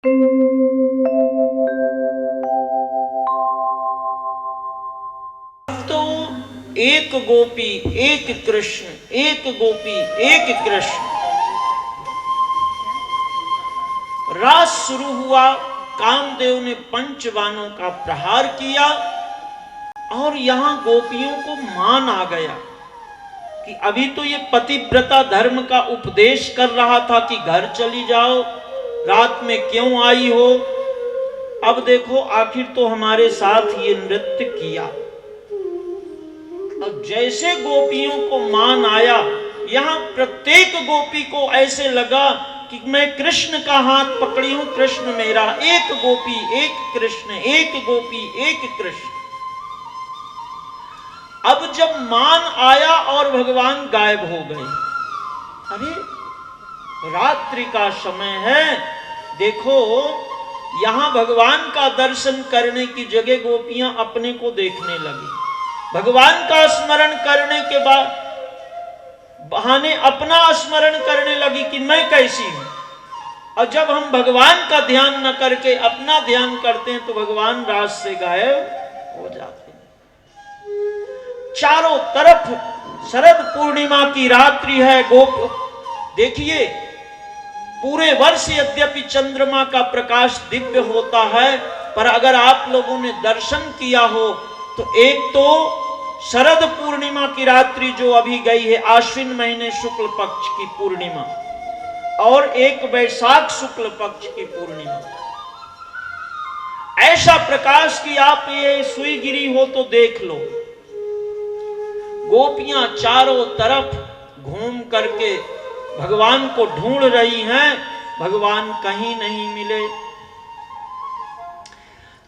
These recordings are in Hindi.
तो एक गोपी एक कृष्ण, एक गोपी एक कृष्ण। रास शुरू हुआ, कामदेव ने पंचबाणों का प्रहार किया और यहां गोपियों को मान आ गया कि अभी तो ये पतिव्रता धर्म का उपदेश कर रहा था कि घर चली जाओ, रात में क्यों आई हो। अब देखो आखिर तो हमारे साथ ये नृत्य किया। और जैसे गोपियों को मान आया, यहां प्रत्येक गोपी को ऐसे लगा कि मैं कृष्ण का हाथ पकड़ी हूं, कृष्ण मेरा। एक गोपी एक कृष्ण, एक गोपी एक कृष्ण। अब जब मान आया और भगवान गायब हो गए, अरे रात्रि का समय है, देखो यहां भगवान का दर्शन करने की जगह गोपियां अपने को देखने लगी। भगवान का स्मरण करने के बाद बहाने अपना स्मरण करने लगी कि मैं कैसी हूं। और जब हम भगवान का ध्यान न करके अपना ध्यान करते हैं तो भगवान रात से गायब हो जाते हैं। चारों तरफ शरद पूर्णिमा की रात्रि है। देखिए पूरे वर्ष यद्यपि चंद्रमा का प्रकाश दिव्य होता है, पर अगर आप लोगों ने दर्शन किया हो तो एक तो शरद पूर्णिमा की रात्रि जो अभी गई है, आश्विन महीने शुक्ल पक्ष की पूर्णिमा, और एक वैशाख शुक्ल पक्ष की पूर्णिमा, ऐसा प्रकाश कि आप ये सुई गिरी हो तो देख लो। गोपियां चारों तरफ घूम करके भगवान को ढूंढ रही हैं, भगवान कहीं नहीं मिले।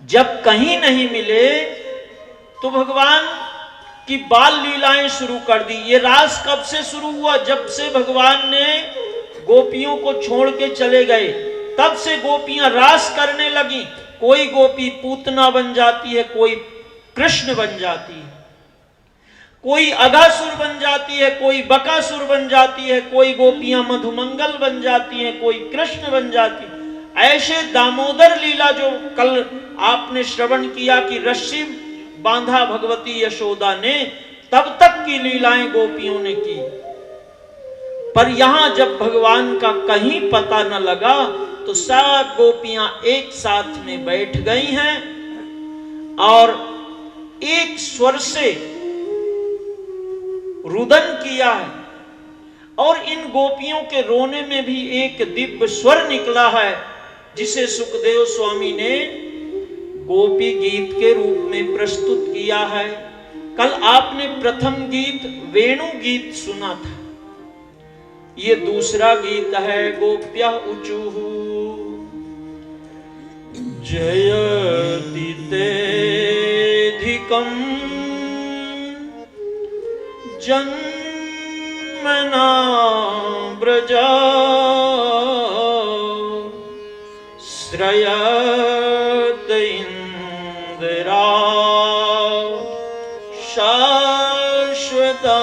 जब कहीं नहीं मिले तो भगवान की बाल लीलाएं शुरू कर दी। ये रास कब से शुरू हुआ? जब से भगवान ने गोपियों को छोड़ के चले गए, तब से गोपियां रास करने लगी। कोई गोपी पूतना बन जाती है, कोई कृष्ण बन जाती है, कोई अघासुर बन जाती है, कोई बकासुर बन जाती है, कोई गोपियां मधुमंगल बन जाती हैं, कोई कृष्ण बन जाती है। ऐसे दामोदर लीला जो कल आपने श्रवण किया कि रस्सी बांधा भगवती यशोदा ने, तब तक की लीलाएं गोपियों ने की। पर यहां जब भगवान का कहीं पता न लगा तो सब गोपियां एक साथ में बैठ गई हैं और एक स्वर से रुदन किया है। और इन गोपियों के रोने में भी एक दिव्य स्वर निकला है, जिसे सुखदेव स्वामी ने गोपी गीत के रूप में प्रस्तुत किया है। कल आपने प्रथम गीत वेणु गीत सुना था, ये दूसरा गीत है गोप्या ऊचुः जयति तेधिकम् जन्मना व्रजा श्रयत इंदिरा शाश्वता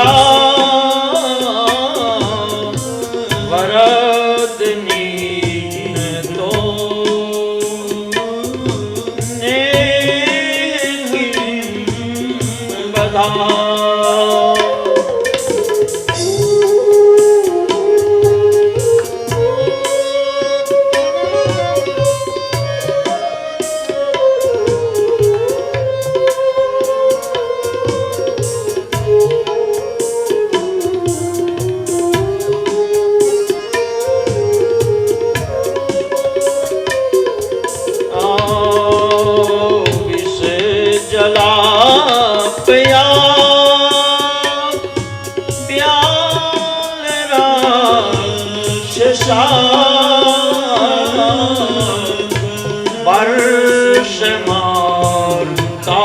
बड़ा वरदनी तो ने बधा वर्ष मारता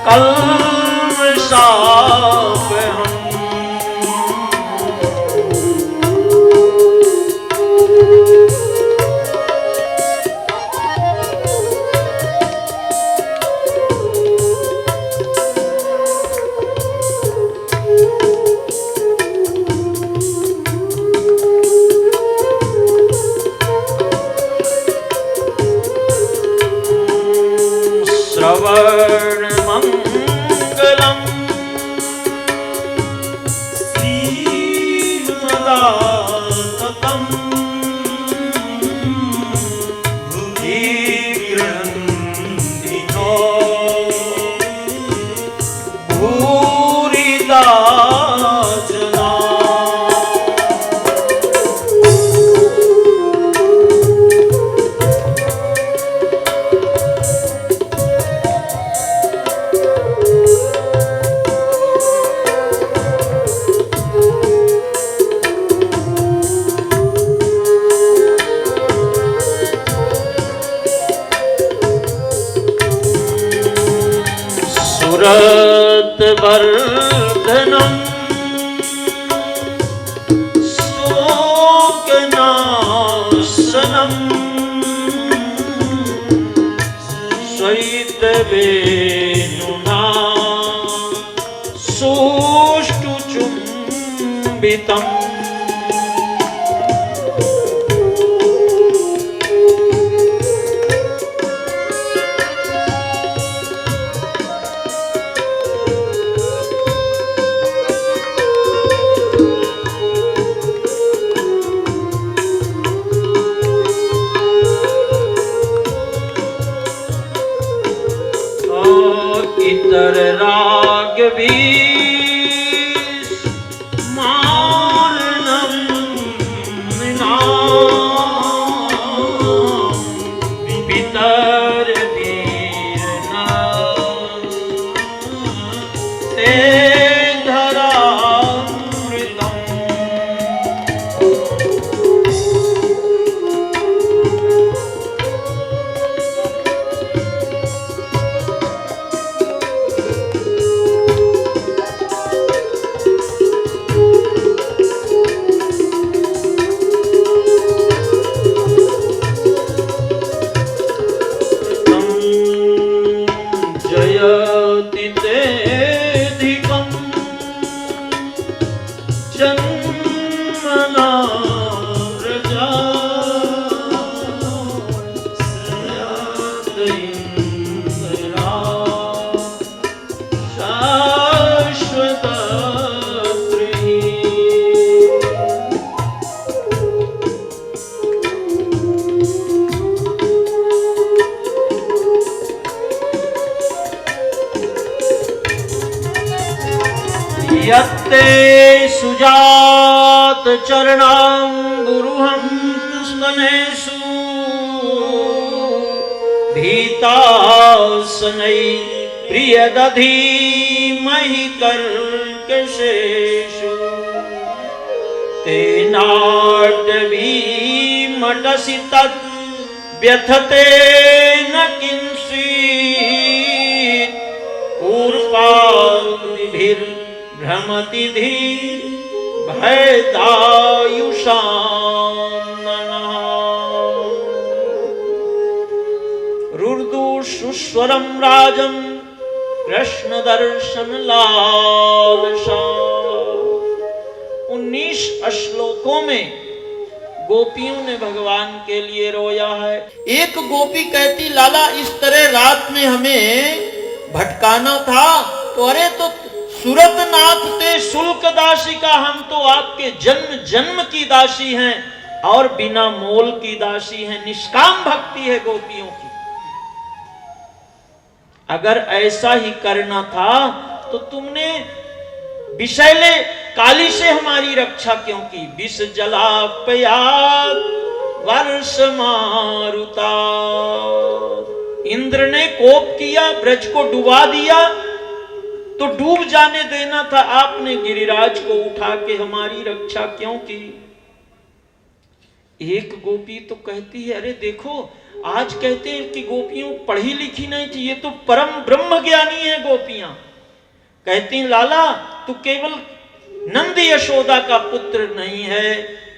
कलमशाप हम। श्रवण मंगलम श्रीमदाततम भुवि गृह्णन्ति नो भूरिदा जना। सुरत वर्धनम शोकनाशनम सहित वेणुना सुष्ठुचुम्बितम्। इतर राग भी मानम पितर वीर ते धरामृतम। जयति तेधिकं जन्मना व्रजा सयात इंद्रा शाश्वत प्रिय। यत्ते सुजात चरणाम्बुरुहं स्तनेषु भीतासनै प्रियदधीमहि कर्कशेषु तेनाटवीमटसि तत् व्यथते न किंचित् ऊर्पादिभिर्भ्रमति धीर भयदायुषाननः। रुर्दु सुस्वरं राजं कृष्ण दर्शन लालसा। 19 श्लोकों में गोपियों ने भगवान के लिए रोया है। एक गोपी कहती, लाला इस तरह रात में हमें भटकाना था तो अरे तो सुरतनाथ ते शुल्क दासी का, हम तो आपके जन्म जन्म की दासी हैं और बिना मोल की दासी हैं। निष्काम भक्ति है गोपियों की। अगर ऐसा ही करना था तो तुमने विषैले काली से हमारी रक्षा क्यों की? विष जलापयात वर्ष मारुता। इंद्र ने कोप किया, ब्रज को डुबा दिया, तो डूब जाने देना था। आपने गिरिराज को उठा के हमारी रक्षा क्यों की? एक गोपी तो कहती है, अरे देखो आज कहते हैं कि गोपियों पढ़ी लिखी नहीं थी, ये तो परम ब्रह्म ज्ञानी है हैं गोपियां, कहती लाला तू केवल नंद यशोदा का पुत्र नहीं है,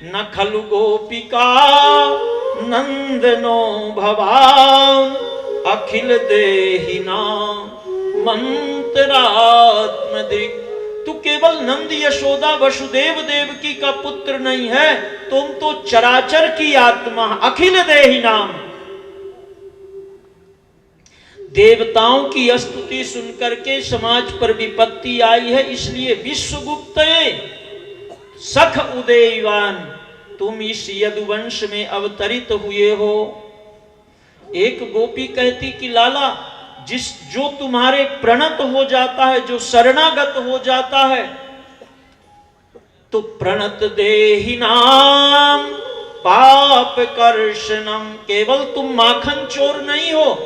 न खलु गोपिका नंदनो भवान अखिल देहिना मंत्रात्मदिक। तू केवल नंद यशोदा वसुदेव देवकी का पुत्र नहीं है, तुम तो चराचर की आत्मा, अखिल देहिनाम। देवताओं की स्तुति सुनकर के समाज पर विपत्ति आई है, इसलिए विश्वगुप्त सख उदयवान तुम इस यदुवंश में अवतरित हुए हो। एक गोपी कहती कि लाला जो तुम्हारे प्रणत हो जाता है, जो शरणागत हो जाता है, तो प्रणत देहिनाम पाप कर्षणम, केवल तुम माखन चोर नहीं हो,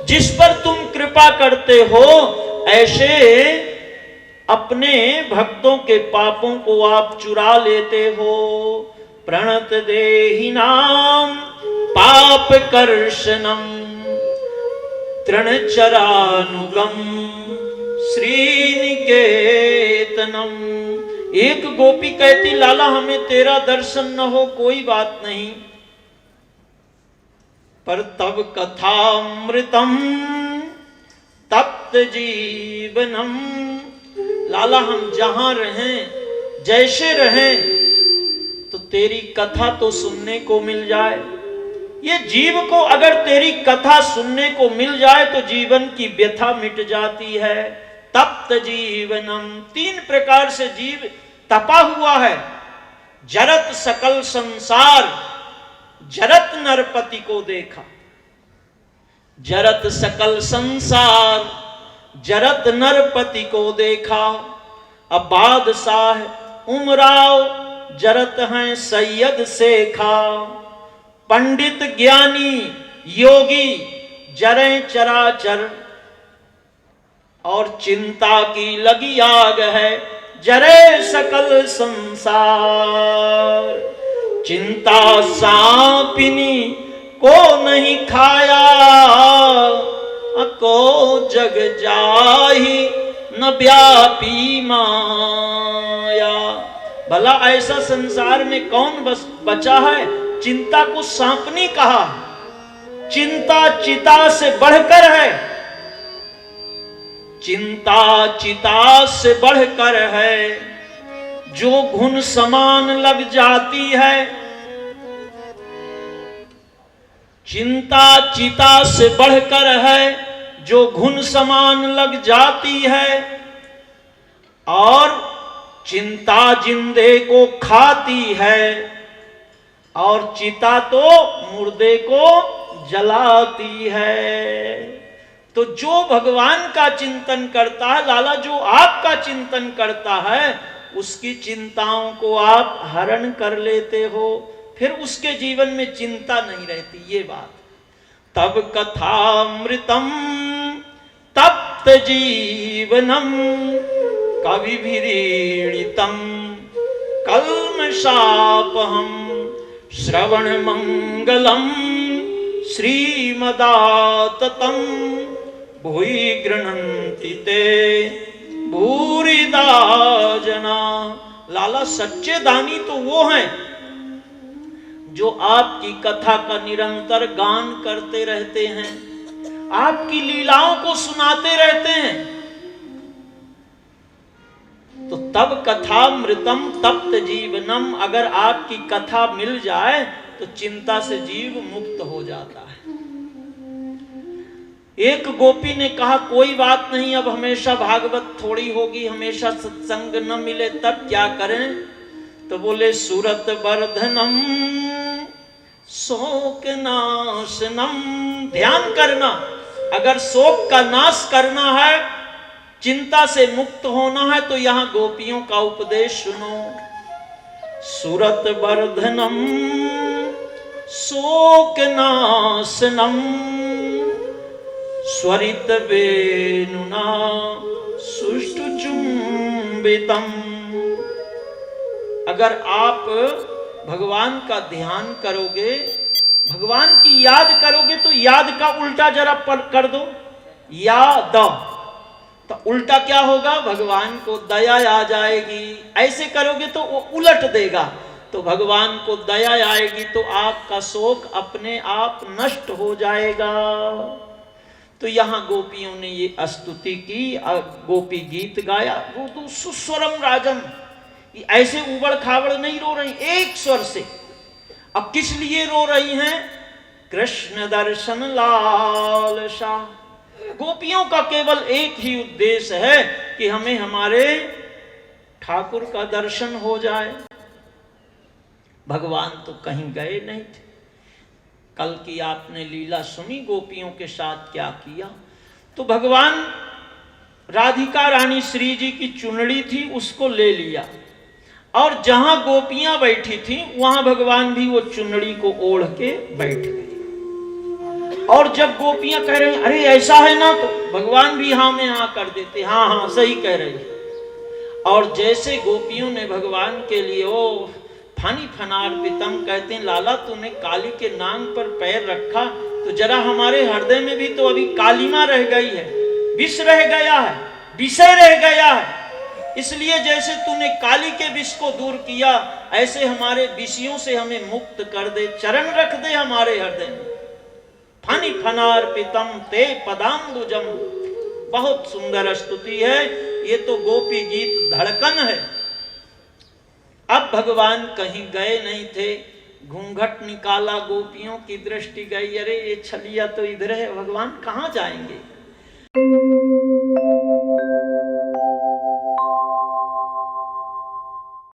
जिस पर तुम कृपा करते हो ऐसे अपने भक्तों के पापों को आप चुरा लेते हो। प्रणत देहिनाम पाप कर्षणम तृणचरानुगम श्रीनिकेतनम। एक गोपी कहती लाला हमें तेरा दर्शन न हो कोई बात नहीं, पर तब कथामृतम तप्त जीवनम। लाला हम जहां रहें जैसे रहें तो तेरी कथा तो सुनने को मिल जाए। ये जीव को अगर तेरी कथा सुनने को मिल जाए तो जीवन की व्यथा मिट जाती है। तप्त जीवनम, 3 प्रकार से जीव तपा हुआ है। जरत सकल संसार, जरत नरपति को देखा, जरत सकल संसार जरत नरपति को देखा। अब बादशाह उमराव जरत हैं सैयद शेखा। पंडित ज्ञानी योगी जरे चराचर, और चिंता की लगी आग है जरे सकल संसार। चिंता सांपिनी को नहीं खाया, को जग जाही न व्यापी माया। भला ऐसा संसार में कौन बचा है? चिंता को सांपनी कहा। चिंता चिता से बढ़कर है, चिंता चिता से बढ़कर है, जो घुन समान लग जाती है। चिंता चिता से बढ़कर है, जो घुन समान लग जाती है, और चिंता जिंदे को खाती है, और चिता तो मुर्दे को जलाती है। तो जो भगवान का चिंतन करता है, लाला जो आपका चिंतन करता है, उसकी चिंताओं को आप हरण कर लेते हो, फिर उसके जीवन में चिंता नहीं रहती। ये बात तब कथामृतम तप्त जीवनम कविभिरीडितम कल्मषापहम श्रवण मंगलम श्रीमदाततम भुवि गृह्णन्ति ते भूरिदा जना। लाला सच्चे दानी तो वो हैं जो आपकी कथा का निरंतर गान करते रहते हैं, आपकी लीलाओं को सुनाते रहते हैं। तो तब कथामृतम तप्त जीवनम, अगर आपकी कथा मिल जाए तो चिंता से जीव मुक्त हो जाता है। एक गोपी ने कहा कोई बात नहीं, अब हमेशा भागवत थोड़ी होगी, हमेशा सत्संग न मिले तब क्या करें? तो बोले सुरत वर्धनम शोक नाशनम। ध्यान करना, अगर शोक का नाश करना है, चिंता से मुक्त होना है, तो यहां गोपियों का उपदेश सुनो। सुरत वर्धनम शोक नाशनम स्वरित वेणुना सुष्टु चुंबितम। अगर आप भगवान का ध्यान करोगे, भगवान की याद करोगे, तो याद का उल्टा जरा कर दो, याद। तो उल्टा क्या होगा, भगवान को दया आ जाएगी। ऐसे करोगे तो वो उलट देगा, तो भगवान को दया आएगी तो आपका शोक अपने आप नष्ट हो जाएगा। तो यहां गोपियों ने ये स्तुति की, गोपी गीत गाया। वो तो सुस्वरम राजम, ऐसे उबड़ खाबड़ नहीं रो रही, एक स्वर से। अब किस लिए रो रही हैं? कृष्ण दर्शन लालसा। गोपियों का केवल एक ही उद्देश्य है कि हमें हमारे ठाकुर का दर्शन हो जाए। भगवान तो कहीं गए नहीं थे। कल की आपने लीला सुनी गोपियों के साथ क्या किया। तो भगवान राधिका रानी श्री जी की चुनड़ी थी उसको ले लिया, और जहां गोपियां बैठी थी वहां भगवान भी वो चुनड़ी को ओढ़ के बैठ गए। और जब गोपियां कह रही अरे ऐसा है ना, तो भगवान भी हाँ में हाँ कर देते, हाँ हाँ सही कह रही है। और जैसे गोपियों ने भगवान के लिए ओ फनी फनार पितम कहते हैं, लाला तूने काली के नाम पर पैर रखा तो जरा हमारे हृदय में भी तो अभी कालिमा रह गई है, विष रह गया है, विषय रह गया है। इसलिए जैसे तूने काली के विष को दूर किया, ऐसे हमारे विषयों से हमें मुक्त कर दे, चरण रख दे हमारे हृदय में। फनी फनार पितम ते पदाम्बुजम, बहुत सुंदर स्तुति है। ये तो गोपी गीत धड़कन है। अब भगवान कहीं गए नहीं थे, घूंघट निकाला, गोपियों की दृष्टि गई, अरे ये छलिया तो इधर है, भगवान कहाँ जाएंगे।